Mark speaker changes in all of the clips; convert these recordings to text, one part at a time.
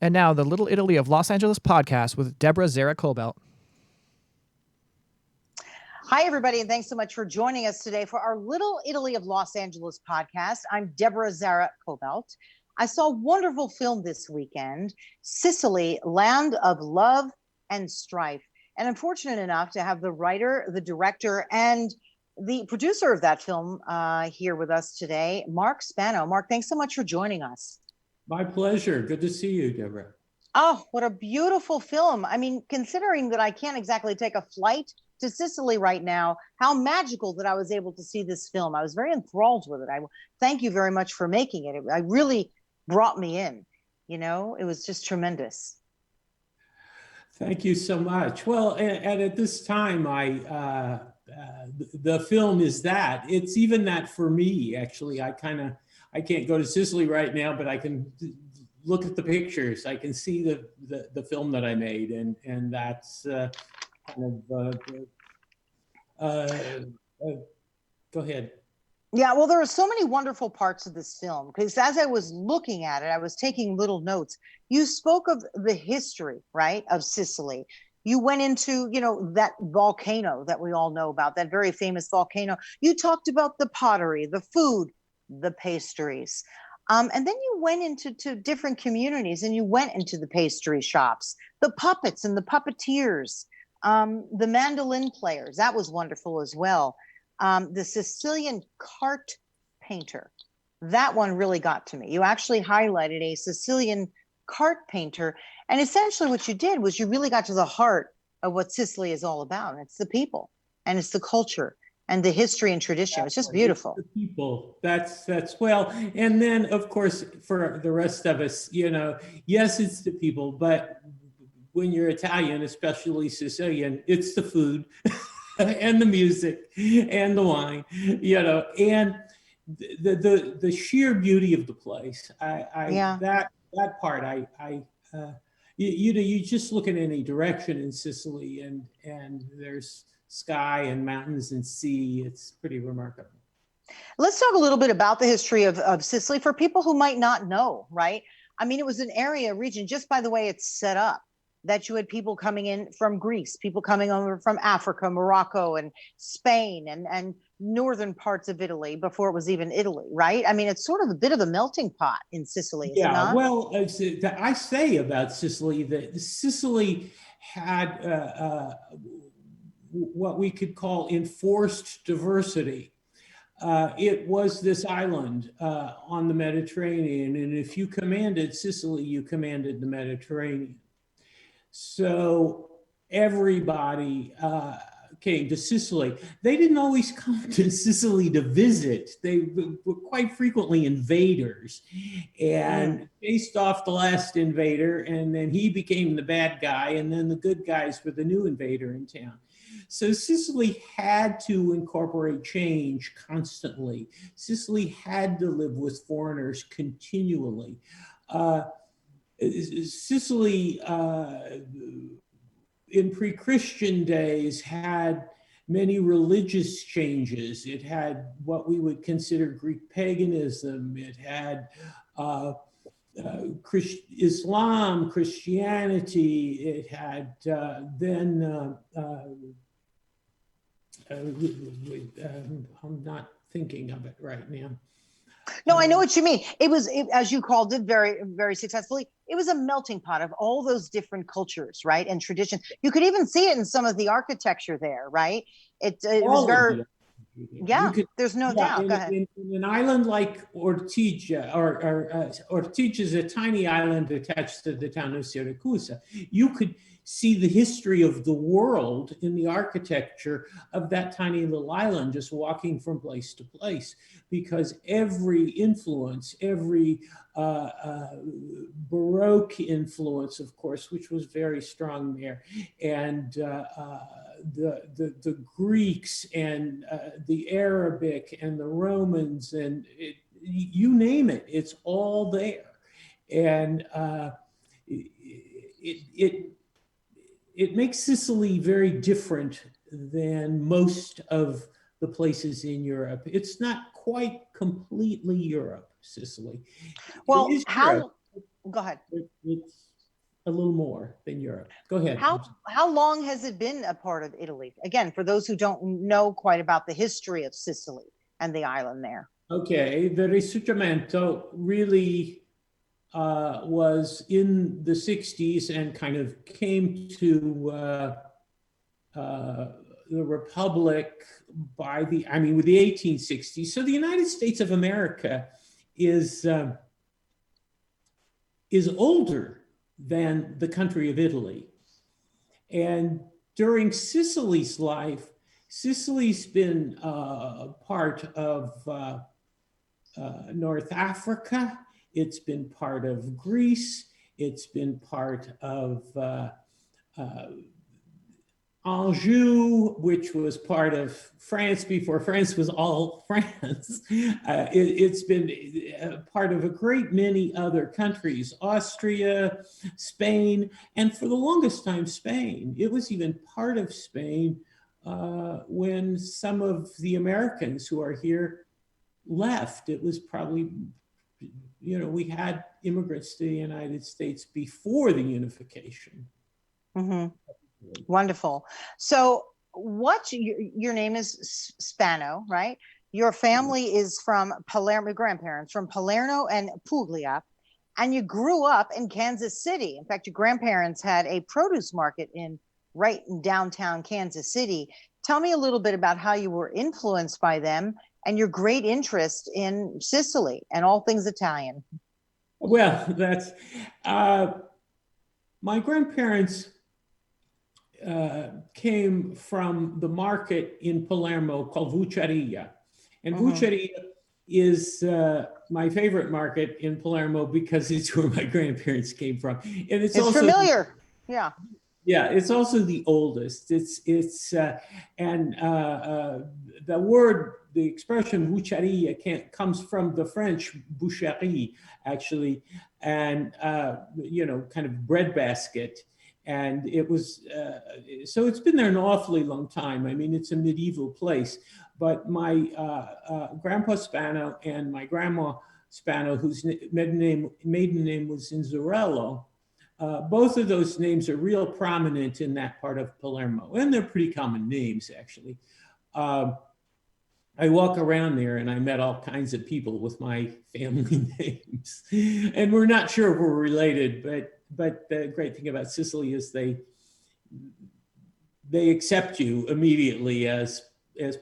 Speaker 1: And now, the Little Italy of Los Angeles podcast with Deborah Zara Kobylt.
Speaker 2: Hi, everybody, and thanks so much for joining us today for our Little Italy of Los Angeles podcast. I'm Deborah Zara Kobylt. I saw a wonderful film this weekend, Sicily, Land of Love and Strife. And I'm fortunate enough to have the writer, the director, and the producer of that film here with us today, Mark Spano. Mark, thanks so much for joining us.
Speaker 3: My pleasure. Good to see you, Deborah.
Speaker 2: Oh, what a beautiful film. I mean, considering that I can't exactly take a flight to Sicily right now, how magical that I was able to see this film. I was very enthralled with it. I thank you very much for making it. I really brought me in. You know, it was just tremendous.
Speaker 3: Thank you so much. Well, and at this time, the film is that. It's even that for me, actually. I can't go to Sicily right now, but I can look at the pictures. I can see the film that I made, and that's kind of go ahead.
Speaker 2: Yeah, well, there are so many wonderful parts of this film because as I was looking at it, I was taking little notes. You spoke of the history, right, of Sicily. You went into, you know, that volcano that we all know about, that very famous volcano. You talked about the pottery, the food, the pastries. And then you went into different communities and you went into the pastry shops, the puppets and the puppeteers, the mandolin players. That was wonderful as well. The Sicilian cart painter. That one really got to me. You actually highlighted a Sicilian cart painter. And essentially what you did was you really got to the heart of what Sicily is all about. It's the people and it's the culture and the history and tradition. It's just beautiful.
Speaker 3: It's the people. That's well. And then, of course, for the rest of us, you know, yes, it's the people, but when you're Italian, especially Sicilian, it's the food and the music and the wine, you know, and the sheer beauty of the place. That part, you just look in any direction in Sicily, and there's sky and mountains and sea. It's pretty remarkable.
Speaker 2: Let's talk a little bit about the history of Sicily for people who might not know, right? I mean, it was an area, region, just by the way it's set up, that you had people coming in from Greece, people coming over from Africa, Morocco, and Spain, and northern parts of Italy before it was even Italy, right? I mean, it's sort of a bit of a melting pot in Sicily, is it not?
Speaker 3: Well, I say about Sicily that Sicily had what we could call enforced diversity. It was this island on the Mediterranean, and if you commanded Sicily, you commanded the Mediterranean. So everybody came to Sicily. They didn't always come to Sicily to visit. They were quite frequently invaders and faced off the last invader, and then he became the bad guy, and then the good guys were the new invader in town. So Sicily had to incorporate change constantly. Sicily had to live with foreigners continually. Sicily, in pre-Christian days, had many religious changes. It had what we would consider Greek paganism. It had Islam, Christianity. It had I'm not thinking of it right now.
Speaker 2: No, I know what you mean. It was, as you called it very, very successfully, it was a melting pot of all those different cultures, right? And traditions. You could even see it in some of the architecture there, right? It was very, there's no doubt. Go ahead.
Speaker 3: In an island like Ortigia, Ortigia is a tiny island attached to the town of Siracusa. You could see the history of the world in the architecture of that tiny little island, just walking from place to place, because every influence, every Baroque influence, of course, which was very strong there, and the Greeks and the Arabic and the Romans, and you name it, it's all there. And it makes Sicily very different than most of the places in Europe. It's not quite completely Europe, Sicily.
Speaker 2: Well, how? Go ahead.
Speaker 3: a little more than Europe. Go ahead.
Speaker 2: How long has it been a part of Italy? Again, for those who don't know quite about the history of Sicily and the island there.
Speaker 3: Okay, the Risorgimento really was in the 60s and kind of came to the Republic with the 1860s. So the United States of America is older than the country of Italy. And during Sicily's life, Sicily's been part of North Africa. It's been part of Greece. It's been part of Anjou, which was part of France before France was all France. It's been part of a great many other countries, Austria, Spain, and for the longest time, Spain. It was even part of Spain when some of the Americans who are here left. It was probably, we had immigrants to the United States before the unification.
Speaker 2: Mm-hmm. Wonderful. So your name is Spano, right? Your family is from Palermo, your grandparents from Palermo and Puglia, and you grew up in Kansas City. In fact, your grandparents had a produce market right in downtown Kansas City. Tell me a little bit about how you were influenced by them and your great interest in Sicily and all things Italian.
Speaker 3: Well, that's my grandparents came from the market in Palermo called Vucceria. And Vucceria is my favorite market in Palermo because it's where my grandparents came from. And it's also
Speaker 2: familiar. Yeah.
Speaker 3: Yeah, it's also the oldest. The word, the expression Vucceria comes from the French boucherie, actually, and kind of breadbasket. And it was, so it's been there an awfully long time. I mean, it's a medieval place. But my Grandpa Spano and my Grandma Spano, whose maiden name was Inzarello, both of those names are real prominent in that part of Palermo. And they're pretty common names, actually. I walk around there and I met all kinds of people with my family names. And we're not sure if we're related, but the great thing about Sicily is they accept you immediately as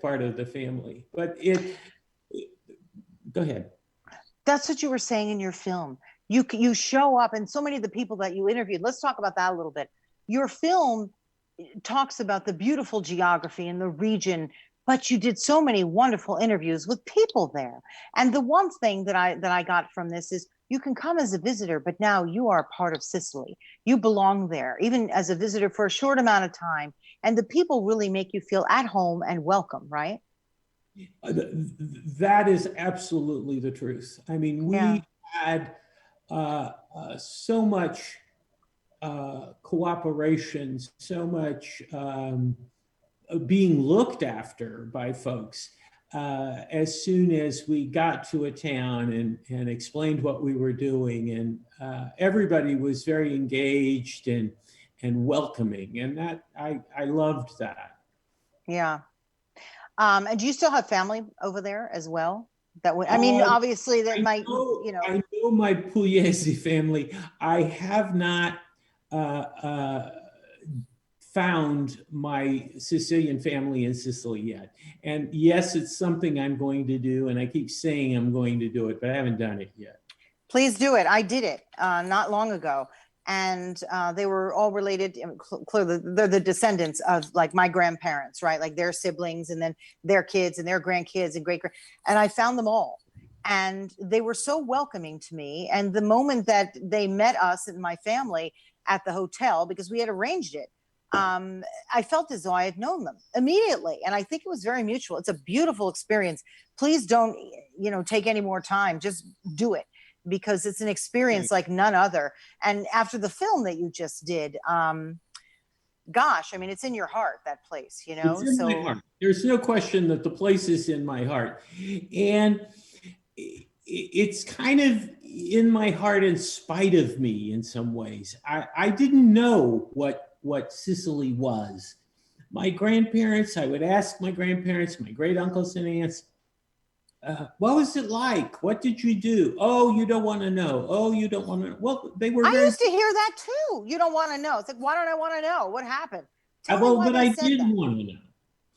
Speaker 3: part of the family. But go ahead.
Speaker 2: That's what you were saying in your film. You show up, and so many of the people that you interviewed, let's talk about that a little bit. Your film talks about the beautiful geography and the region, but you did so many wonderful interviews with people there. And the one thing that I got from this is you can come as a visitor, but now you are part of Sicily. You belong there, even as a visitor for a short amount of time. And the people really make you feel at home and welcome, right?
Speaker 3: That is absolutely the truth. I mean, we had so much cooperation, so much being looked after by folks. As soon as we got to a town and explained what we were doing, and everybody was very engaged and welcoming, and that I loved that.
Speaker 2: Yeah. And do you still have family over there as well? Obviously that I
Speaker 3: know my Pugliese family. I have not found my Sicilian family in Sicily yet. And yes, it's something I'm going to do. And I keep saying I'm going to do it, but I haven't done it yet.
Speaker 2: Please do it. I did it not long ago. And they were all related. Clearly, they're the descendants of like my grandparents, right? Like their siblings and then their kids and their grandkids and and I found them all. And they were so welcoming to me. And the moment that they met us and my family at the hotel, because we had arranged it, I felt as though I had known them immediately. And I think it was very mutual. It's a beautiful experience. Please don't, take any more time. Just do it, because it's an experience like none other. And after the film that you just did, gosh, I mean, it's in your heart, that place,
Speaker 3: It's in my heart. There's no question that the place is in my heart. And it's kind of in my heart in spite of me in some ways. I didn't know what Sicily was. My grandparents, I would ask my grandparents, my great uncles and aunts, what was it like? What did you do? Oh, you don't want to know. Oh, you don't want to know. Well, they were
Speaker 2: I
Speaker 3: very.
Speaker 2: used to hear that too. You don't want to know. It's like, why don't I want to know? What happened? Tell me
Speaker 3: Well,
Speaker 2: why
Speaker 3: but
Speaker 2: they
Speaker 3: I
Speaker 2: said
Speaker 3: did
Speaker 2: that.
Speaker 3: want to know.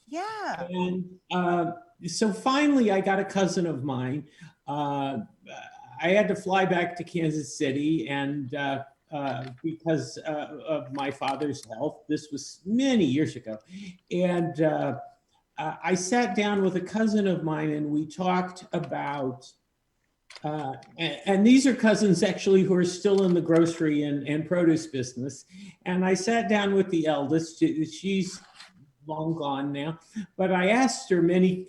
Speaker 2: Yeah.
Speaker 3: And so finally, I got a cousin of mine. I had to fly back to Kansas City, and because of my father's health, this was many years ago. And I sat down with a cousin of mine, and we talked about, and these are cousins actually who are still in the grocery and produce business. And I sat down with the eldest. She's long gone now, but I asked her many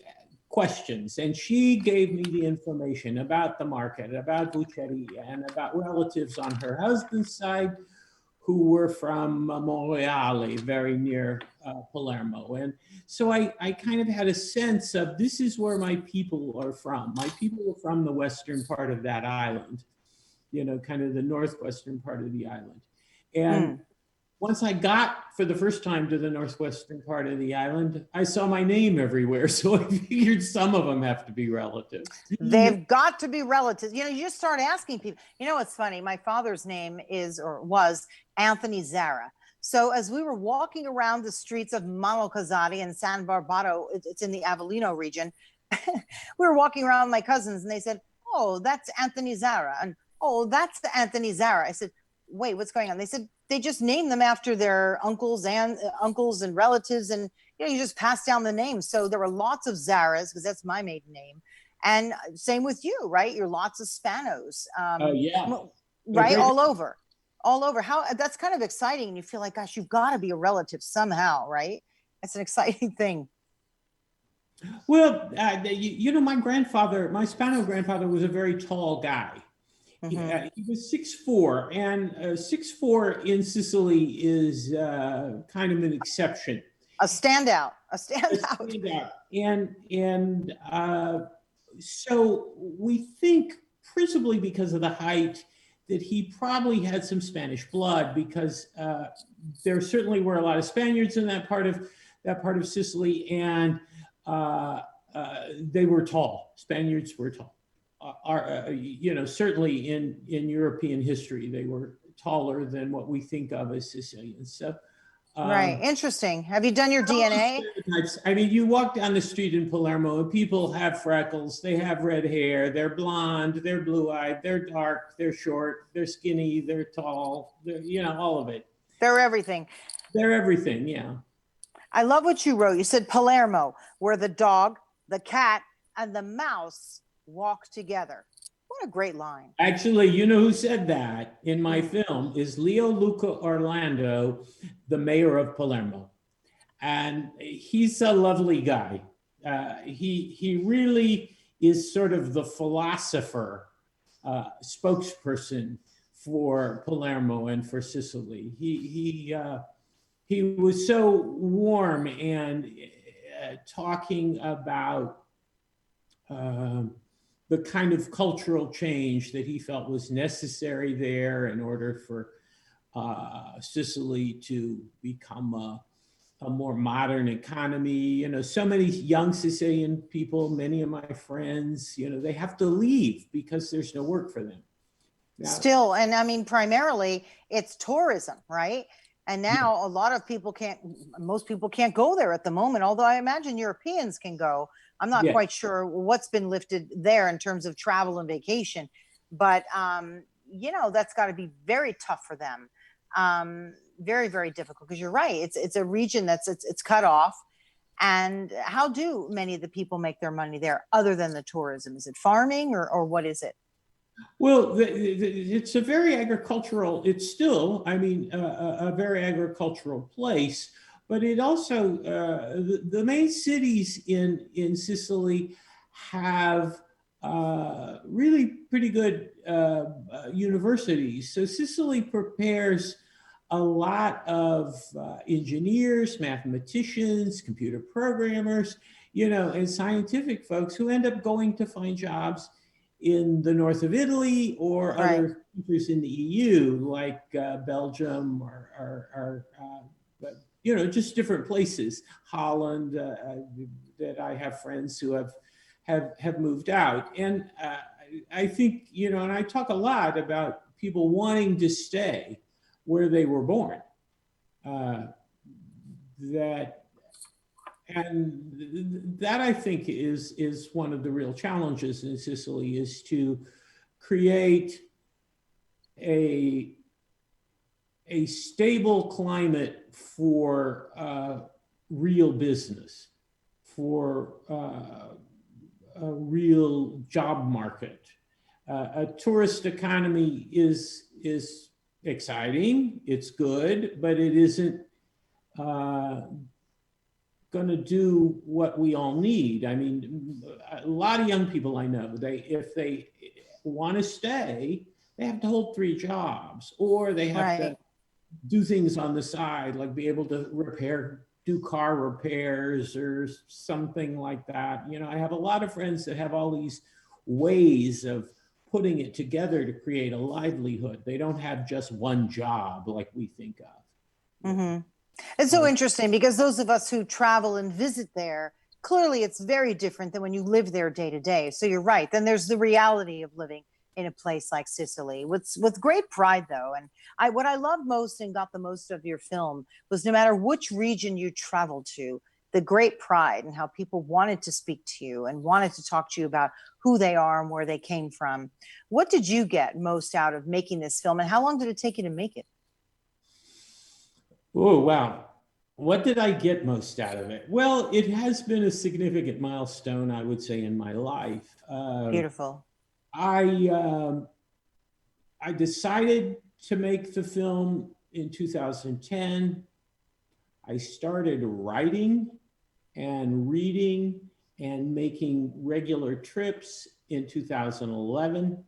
Speaker 3: questions, and she gave me the information about the market, about Buccetti, and about relatives on her husband's side who were from Monreale, very near Palermo. And so I kind of had a sense of, this is where my people are from. My people are from the western part of that island, kind of the northwestern part of the island. And once I got for the first time to the northwestern part of the island, I saw my name everywhere. So I figured some of them have to be relatives.
Speaker 2: They've got to be relatives. You just start asking people. It's funny. My father's name is, or was, Anthony Zara. So as we were walking around the streets of Monocasati and San Barbato, it's in the Avellino region, we were walking around with my cousins, and they said, oh, that's Anthony Zara. And, oh, that's the Anthony Zara. I said, wait, what's going on? They said, they just named them after their uncles and relatives. And, you just pass down the names. So there were lots of Zaras, because that's my maiden name. And same with you, right? You're lots of Spanos.
Speaker 3: Yeah.
Speaker 2: Right? All over. That's kind of exciting. And you feel like, gosh, you've got to be a relative somehow, right? It's an exciting thing.
Speaker 3: Well, my Spano grandfather was a very tall guy. Mm-hmm. He was 6'4", and 6'4" in Sicily is kind of an exception.
Speaker 2: A standout.
Speaker 3: And so we think, principally because of the height, that he probably had some Spanish blood, because there certainly were a lot of Spaniards in that part of Sicily, and they were tall. Spaniards were tall. Certainly in European history, they were taller than what we think of as Sicilians. So,
Speaker 2: right. Interesting. Have you done your DNA?
Speaker 3: I mean, you walk down the street in Palermo and people have freckles, they have red hair, they're blonde, they're blue-eyed, they're dark, they're short, they're skinny, they're tall, all of it.
Speaker 2: They're everything.
Speaker 3: They're everything, yeah.
Speaker 2: I love what you wrote. You said Palermo, where the dog, the cat, and the mouse walk together. What a great line.
Speaker 3: Actually, you know who said that in my film is Leo Luca Orlando, the mayor of Palermo. And he's a lovely guy. He really is sort of the philosopher spokesperson for Palermo and for Sicily. He was so warm and talking about the kind of cultural change that he felt was necessary there in order for Sicily to become a more modern economy. So many young Sicilian people, many of my friends, they have to leave because there's no work for them. Now,
Speaker 2: still, and I mean, primarily it's tourism, right? And now a lot of people most people can't go there at the moment, although I imagine Europeans can go. I'm not quite sure what's been lifted there in terms of travel and vacation, but that's got to be very tough for them. Very, very difficult, because you're right. It's a region it's cut off. And how do many of the people make their money there other than the tourism? Is it farming or what is it?
Speaker 3: Well, it's a very agricultural, it's still, a very agricultural place, but it also, the main cities in Sicily have really pretty good universities. So Sicily prepares a lot of engineers, mathematicians, computer programmers, and scientific folks who end up going to find jobs in the north of Italy or other countries in the EU, like Belgium or just different places, Holland, that I have friends who have moved out. And I think, and I talk a lot about people wanting to stay where they were born. That I think is one of the real challenges in Sicily, is to create a stable climate for real business, for a real job market. A tourist economy is exciting, it's good, but it isn't going to do what we all need. I mean, a lot of young people I know, if they want to stay, they have to hold 3 jobs, or they have to do things on the side, like be able to do car repairs or something like that. I have a lot of friends that have all these ways of putting it together to create a livelihood. They don't have just one job like we think of.
Speaker 2: Mm-hmm. It's so interesting, because those of us who travel and visit there, clearly it's very different than when you live there day to day. So you're right. Then there's the reality of living in a place like Sicily with great pride, though. And what I loved most and got the most of your film was, no matter which region you traveled to, the great pride and how people wanted to speak to you and wanted to talk to you about who they are and where they came from. What did you get most out of making this film, and how long did it take you to make it?
Speaker 3: Oh, wow. What did I get most out of it? Well, it has been a significant milestone, I would say, in my life.
Speaker 2: Beautiful.
Speaker 3: I decided to make the film in 2010. I started writing and reading and making regular trips in 2011.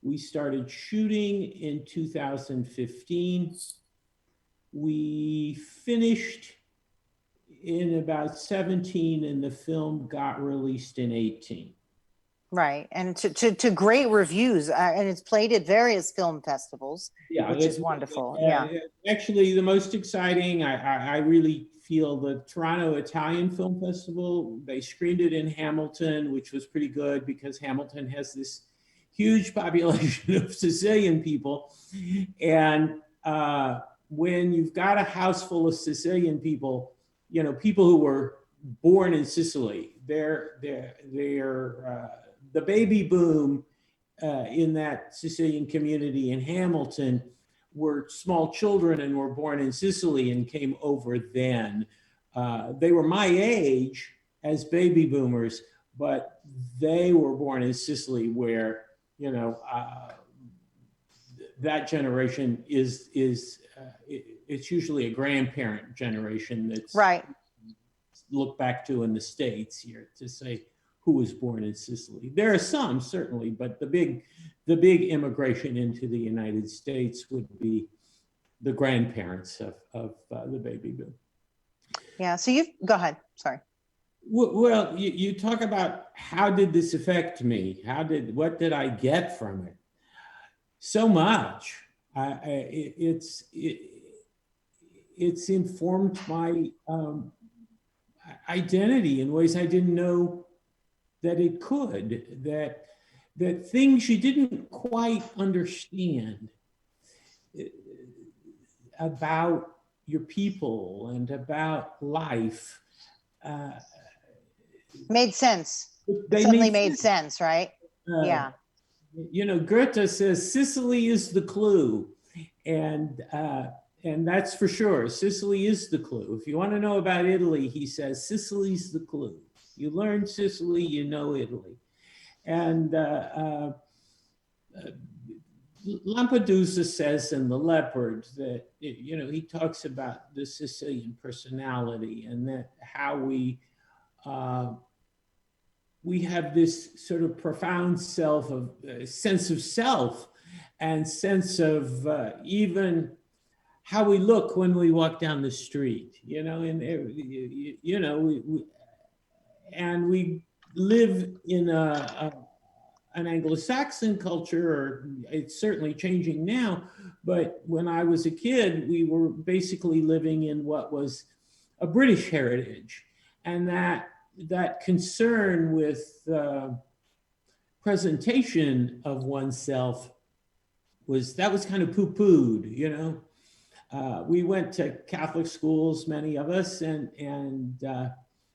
Speaker 3: We started shooting in 2015. We finished in about 17, and the film got released in 18.
Speaker 2: Right, and to great reviews, and it's played at various film festivals, which is wonderful.
Speaker 3: Actually, the most exciting, I really feel, the Toronto Italian Film Festival. They screened it in Hamilton, which was pretty good, because Hamilton has this huge population of Sicilian people, and when you've got a house full of Sicilian people, people who were born in Sicily, they're the baby boom in that Sicilian community in Hamilton were small children and were born in Sicily and came over then. They were my age as baby boomers, but they were born in Sicily, where, that generation is it's usually a grandparent generation that's looked back to in the States here to say who was born in Sicily. There are some, certainly, but the big immigration into the United States would be the grandparents of the baby boom.
Speaker 2: Yeah, so go ahead, sorry.
Speaker 3: Well, you talk about how did this affect me? What did I get from it? So much. It's informed my identity in ways I didn't know that it could, that things you didn't quite understand about your people and about life.
Speaker 2: Made sense. Suddenly made sense, right? Yeah.
Speaker 3: Goethe says Sicily is the clue, and that's for sure. Sicily is the clue. If you want to know about Italy, he says Sicily's the clue. You learn Sicily, you know Italy. And Lampedusa says in The Leopard that, he talks about the Sicilian personality, and that how we have this sort of profound sense of self and sense of even how we look when we walk down the street, and we live in an Anglo-Saxon culture, or it's certainly changing now. But when I was a kid, we were basically living in what was a British heritage, and that concern with presentation of oneself was kind of poo-pooed, you know. We went to Catholic schools, many of us, and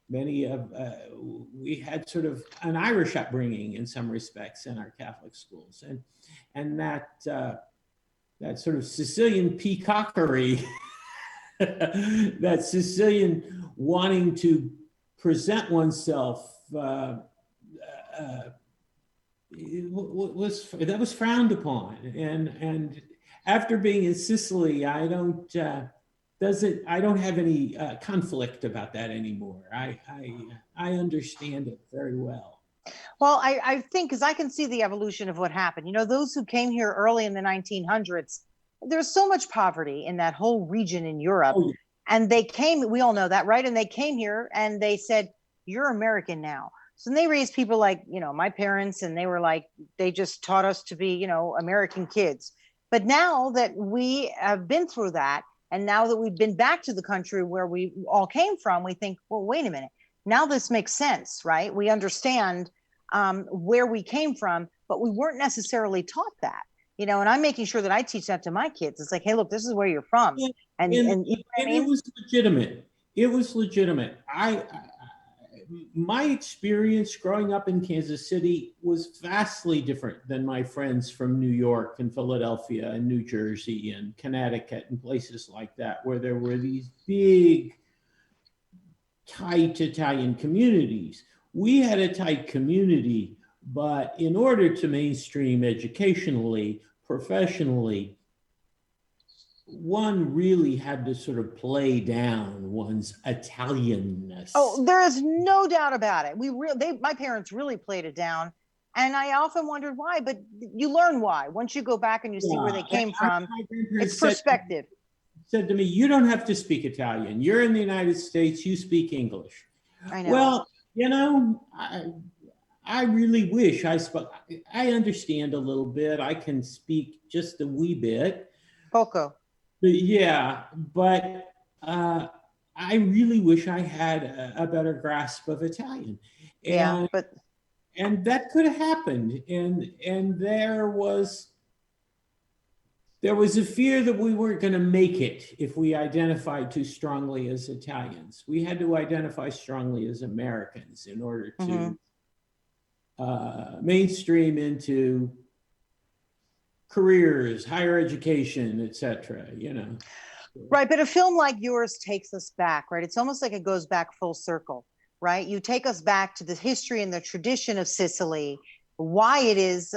Speaker 3: we had sort of an Irish upbringing in some respects in our Catholic schools, and that sort of Sicilian peacockery, that Sicilian wanting to present oneself, that was frowned upon. And after being in Sicily, I don't have any conflict about that anymore. I understand it very well.
Speaker 2: Well, I think, because I can see the evolution of what happened. You know, those who came here early in the 1900s, there's so much poverty in that whole region in Europe.
Speaker 3: Oh, yeah.
Speaker 2: And they came, we all know that, right? And they came here and they said, you're American now. So they raised people like, you know, my parents, and they were like, they just taught us to be, you know, American kids. But now that we have been through that, and now that we've been back to the country where we all came from, we think, well, wait a minute. Now this makes sense, right? We understand where we came from, but we weren't necessarily taught that, you know, and I'm making sure that I teach that to my kids. It's like, hey, look, this is where you're from. And
Speaker 3: it was legitimate. It was legitimate. My experience growing up in Kansas City was vastly different than my friends from New York and Philadelphia and New Jersey and Connecticut and places like that, where there were these big, tight Italian communities. We had a tight community, but in order to mainstream educationally, professionally, one really had to sort of play down one's Italianness.
Speaker 2: Oh, there is no doubt about it. My parents really played it down, and I often wondered why. But you learn why once you go back and you see where they came from. It's perspective.
Speaker 3: Said to me, "You don't have to speak Italian. You're in the United States. You speak English."
Speaker 2: I know.
Speaker 3: Well, you know, I really wish I spoke. I understand a little bit. I can speak just a wee bit.
Speaker 2: Poco.
Speaker 3: Yeah, but I really wish I had a better grasp of Italian. And that could have happened. And there was a fear that we weren't going to make it if we identified too strongly as Italians. We had to identify strongly as Americans in order to mainstream into careers, higher education, etc. You know.
Speaker 2: Right, but a film like yours takes us back, right? It's almost like it goes back full circle, right? You take us back to the history and the tradition of Sicily, why it is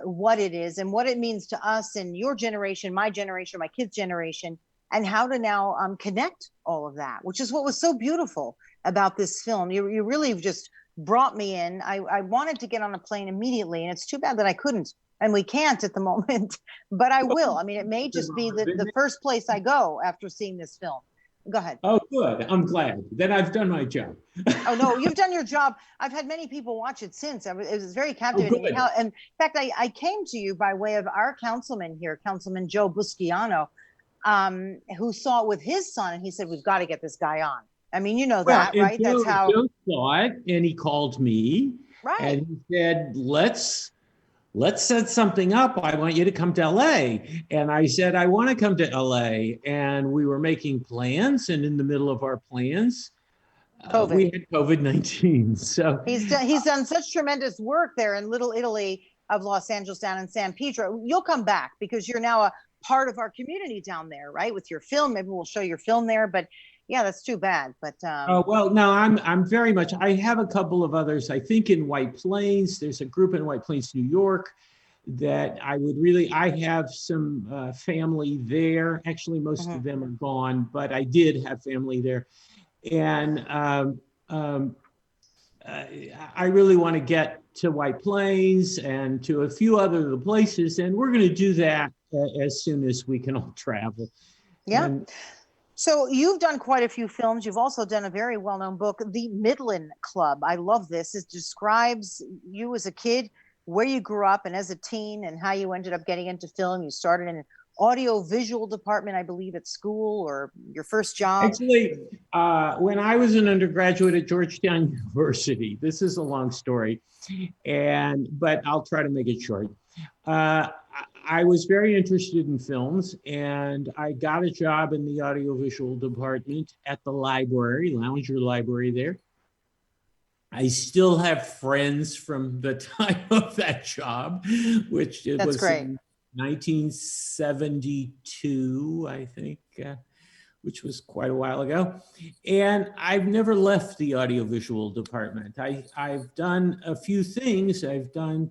Speaker 2: what it is, and what it means to us and your generation, my kids' generation, and how to now connect all of that, which is what was so beautiful about this film. You really just brought me in. I wanted to get on a plane immediately, and it's too bad that I couldn't. And we can't at the moment, but I will. I mean, it may just be the first place I go after seeing this film. Go ahead.
Speaker 3: Oh, good. I'm glad. Then I've done my job.
Speaker 2: Oh, no, you've done your job. I've had many people watch it since. It was very captivating.
Speaker 3: Oh,
Speaker 2: in fact, I came to you by way of our councilman here, Councilman Joe Busciano, who saw it with his son, and he said, we've got to get this guy on. I mean, you know that, right? That's how.
Speaker 3: Joe saw it, and he called me.
Speaker 2: Right.
Speaker 3: And he said, let's set something up. I want you to come to LA. And I said, I want to come to LA. And we were making plans. And in the middle of our plans, we had COVID-19. So
Speaker 2: he's done such tremendous work there in Little Italy of Los Angeles, down in San Pedro. You'll come back because you're now a part of our community down there, right? With your film. Maybe we'll show your film there. But yeah, that's too bad. But
Speaker 3: well, no, I'm very much. I have a couple of others. I think in White Plains, there's a group in White Plains, New York, that I would really. I have some family there. Actually, most of them are gone, but I did have family there, and I really want to get to White Plains and to a few other places, and we're going to do that as soon as we can all travel.
Speaker 2: Yeah. So you've done quite a few films. You've also done a very well-known book, The Midland Club. I love this. It describes you as a kid where you grew up and as a teen and how you ended up getting into film. You started in an audio visual department, I believe, at school, or your first job.
Speaker 3: Actually, when I was an undergraduate at Georgetown University, this is a long story, but I'll try to make it short. I was very interested in films, and I got a job in the audiovisual department at the library, Lounger Library there. I still have friends from the time of that job, which it was
Speaker 2: great.
Speaker 3: in 1972, I think, which was quite a while ago. And I've never left the audiovisual department. I've done a few things. I've done,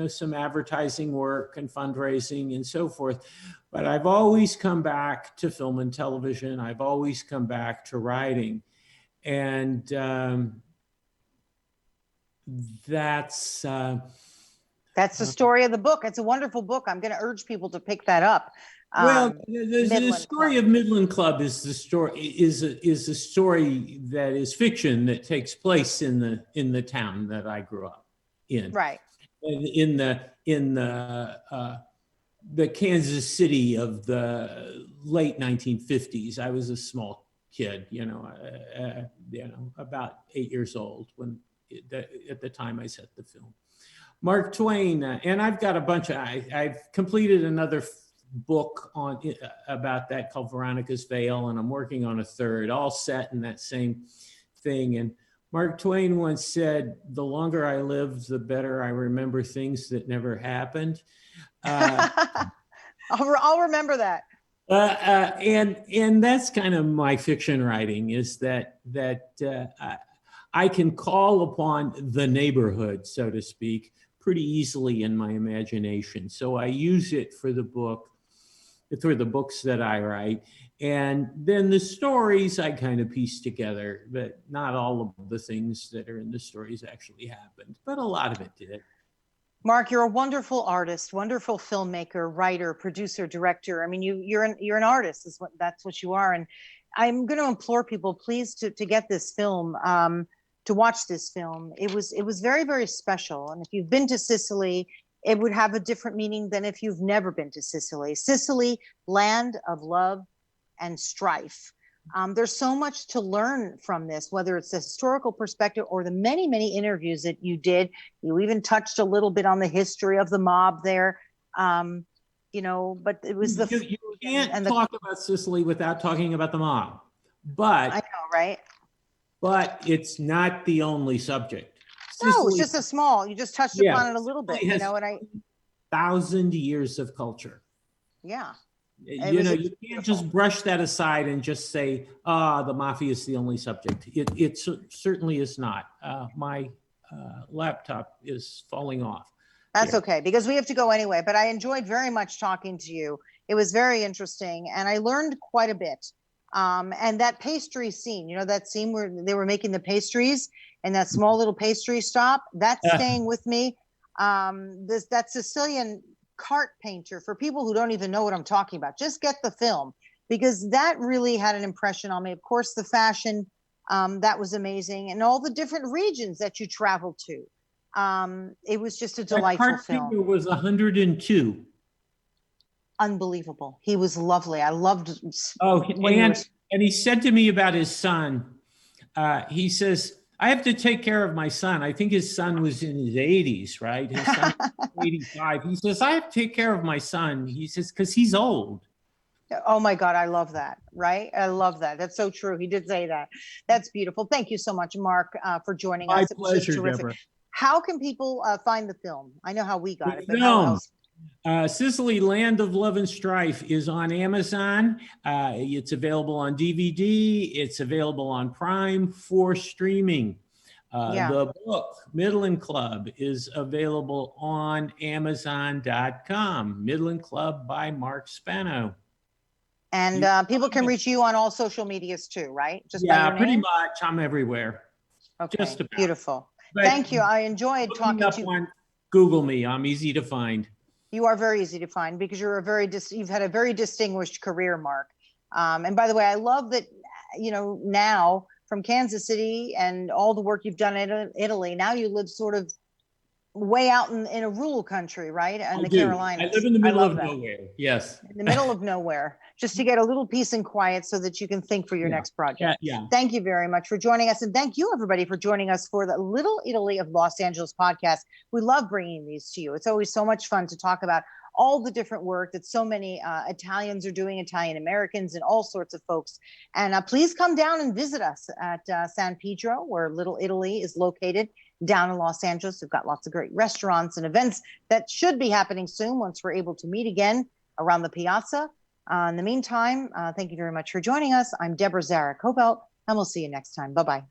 Speaker 3: some advertising work and fundraising and so forth, but I've always come back to film and television. I've always come back to writing. And that's the
Speaker 2: story of the book. It's a wonderful book. I'm going to urge people to pick that up.
Speaker 3: The story of Midland Club is the story is a story that is fiction that takes place in the town that I grew up in.
Speaker 2: Right.
Speaker 3: In the Kansas City of the late 1950s. I was a small kid, about 8 years old at the time I set the film. Mark Twain, and I've got a bunch of. I've completed another book about that called Veronica's Veil, and I'm working on a third, all set in that same thing. And Mark Twain once said, "The longer I live, the better I remember things that never happened."
Speaker 2: I'll remember that.
Speaker 3: And that's kind of my fiction writing, is that I can call upon the neighborhood, so to speak, pretty easily in my imagination. So I use it for the books that I write. And then the stories I kind of piece together, but not all of the things that are in the stories actually happened, but a lot of it did.
Speaker 2: Mark, you're a wonderful artist, wonderful filmmaker, writer, producer, director. I mean, you're an artist. That's what you are. And I'm going to implore people, please, to get this film, to watch this film. It was very, very special. And if you've been to Sicily, it would have a different meaning than if you've never been to Sicily. Sicily, land of love and strife. There's so much to learn from this, whether it's the historical perspective or the many, many interviews that you did. You even touched a little bit on the history of the mob there. But it was
Speaker 3: you can't talk about Sicily without talking about the mob. But
Speaker 2: I know, right?
Speaker 3: But it's not the only subject.
Speaker 2: No, it's just you just touched upon it a little bit, and
Speaker 3: 1,000 years of culture.
Speaker 2: Yeah.
Speaker 3: You can't just brush that aside and just say, the Mafia is the only subject. It certainly is not. My laptop is falling off.
Speaker 2: That's okay, because we have to go anyway, but I enjoyed very much talking to you. It was very interesting, and I learned quite a bit. And that pastry scene, that scene where they were making the pastries and that small little pastry stop, that's staying with me. That Sicilian cart painter, for people who don't even know what I'm talking about, just get the film, because that really had an impression on me. Of course, the fashion, that was amazing, and all the different regions that you traveled to. It was just a delightful film.
Speaker 3: It was 102.
Speaker 2: Unbelievable. He was lovely. I loved.
Speaker 3: And he said to me about his son, he says, I have to take care of my son. I think his son was in his 80s, right? His son was 85. He says, I have to take care of my son. He says, because he's old.
Speaker 2: Oh my God, I love that, right? I love that. That's so true. He did say that. That's beautiful. Thank you so much, Mark, for joining us.
Speaker 3: My pleasure, Deborah.
Speaker 2: How can people find the film? I know how we got it, but how else?
Speaker 3: Sicily, Land of Love and Strife is on Amazon. It's available on DVD. It's available on Prime for streaming. The book, Midland Club, is available on Amazon.com. Midland Club by Mark Spano.
Speaker 2: And people can reach you on all social medias too, right?
Speaker 3: Just by your name? Pretty much. I'm everywhere.
Speaker 2: Okay,
Speaker 3: just about.
Speaker 2: Beautiful. But thank you. I enjoyed talking to you.
Speaker 3: Google me. I'm easy to find.
Speaker 2: You are very easy to find because you've had a very distinguished career, Mark. And by the way, I love that, now from Kansas City and all the work you've done in Italy, now you live sort of way out in a rural country, right? And the Carolinas.
Speaker 3: I live in the middle of
Speaker 2: that.
Speaker 3: nowhere. Yes.
Speaker 2: In the middle of nowhere, just to get a little peace and quiet so that you can think for your next project.
Speaker 3: Yeah.
Speaker 2: Thank you very much for joining us. And thank you, everybody, for joining us for the Little Italy of Los Angeles podcast. We love bringing these to you. It's always so much fun to talk about all the different work that so many Italians are doing, Italian Americans and all sorts of folks. And please come down and visit us at San Pedro, where Little Italy is located down in Los Angeles. We've got lots of great restaurants and events that should be happening soon once we're able to meet again around the piazza. In the meantime, thank you very much for joining us. I'm Deborah Zara Kobylt, and we'll see you next time. Bye-bye.